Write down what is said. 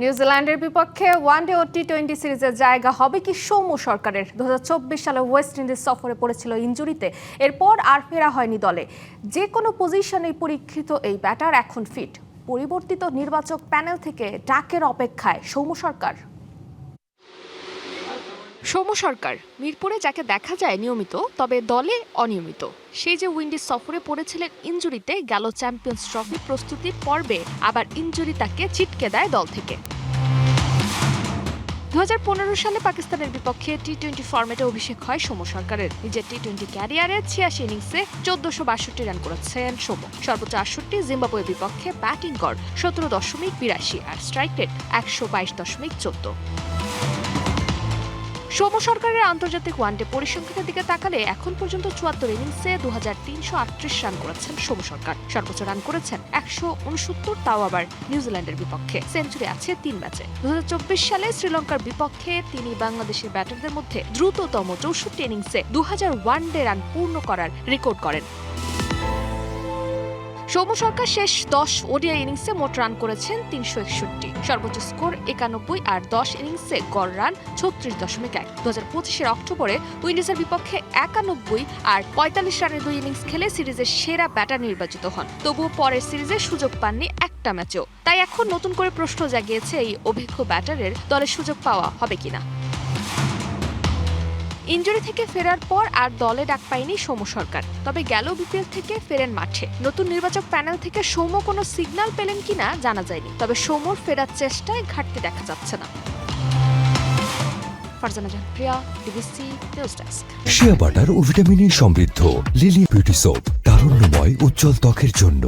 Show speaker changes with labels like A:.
A: নিউজিল্যান্ডের বিপক্ষে ওয়ানডে ও টি-20 সিরিজের জায়গা হবে কি সৌম্য সরকারের। 2024 সালে ওয়েস্ট ইন্ডিজ সফরে পড়েছিল ইনজুরিতে, এরপর আর ফেরা হয়নি দলে। যে কোনো পজিশনে পরীক্ষিত এই ব্যাটার এখন ফিট। পরিবর্তিত নির্বাচক প্যানেল থেকে ডাকের অপেক্ষায় সৌম্য সরকার। সৌম্য সরকার মিরপুরে যাকে দেখা যায় নিয়মিত, তবে দলে অনিয়মিত। সেই যে উইন্ডিজ সফরে পড়েছিলেন ইনজুরিতে, গেল চ্যাম্পিয়ন্স ট্রফি প্রস্তুতির পর্বে আবার ইনজুরি তাকে ছিটকে দেয় দল থেকে। 2015 সালে পাকিস্তানের বিপক্ষে টি-20 ফরম্যাটে অভিষেক হয় সৌম্য সরকারের। নিজের টি-20 ক্যারিয়ারে 86 ইনিংসে 1462 রান করেছেন সৌম্য। সর্বোচ্চ 68 জিম্বাবুয়ের বিপক্ষে ব্যাটিং গড় 17.82 আর স্ট্রাইক রেট 122.14। সৌম্য সরকারের আন্তর্জাতিক ওয়ানডে পরিসংখ্যানের দিকে তাকালে এখন পর্যন্ত 74 ইনিংসে 2338 রান করেছেন সৌম্য সরকার। সর্বোচ্চ রান করেছেন 169, তাও আবার নিউজিল্যান্ডের বিপক্ষে। সেঞ্চুরি আছে 3 ম্যাচে। 2024 সালে শ্রীলঙ্কার বিপক্ষে তিনি বাংলাদেশের ব্যাটারদের মধ্যে দ্রুততম 64 ইনিংসে 2000 ওয়ানডে রান পূর্ণ করার রেকর্ড করেন। সৌম্য সরকার শেষ 10 ওডিআই ইনিংসে মোট রান করেছেন 361, সর্বোচ্চ স্কোর 91 আর 10 ইনিংসে গড় রান 36.1। 2025 অক্টোবরে উইন্ডিজের বিপক্ষে 91 আর 45 রানের 2 ইনিংস খেলে সিরিজের সেরা ব্যাটার নির্বাচিত হন। তবুও পরের সিরিজে সুযোগ পাননি একটা ম্যাচেও। তাই এখন নতুন করে প্রশ্ন জাগিয়েছে এই অভিজ্ঞ ব্যাটারের দলে সুযোগ পাওয়া হবে কিনা। ইনজুরি থেকে ফেরার পর আর দলে ডাক পায়নি সৌম্য সরকার, তবে গেল বিপিএল থেকে ফেরেন মাঠে। নতুন নির্বাচক প্যানেল থেকে সৌম্য কোনো সিগন্যাল পেলেন কিনা জানা যায়নি, তবে সৌম্যর ফেরার চেষ্টায় ঘাটতি দেখা যাচ্ছে না। Farzana Jahan Priya, DBC news desk.
B: Shea butter ও ভিটামিন ই সমৃদ্ধ লিলি বিউটি সোপ, তারুণ্যময় উজ্জ্বল ত্বকের জন্য।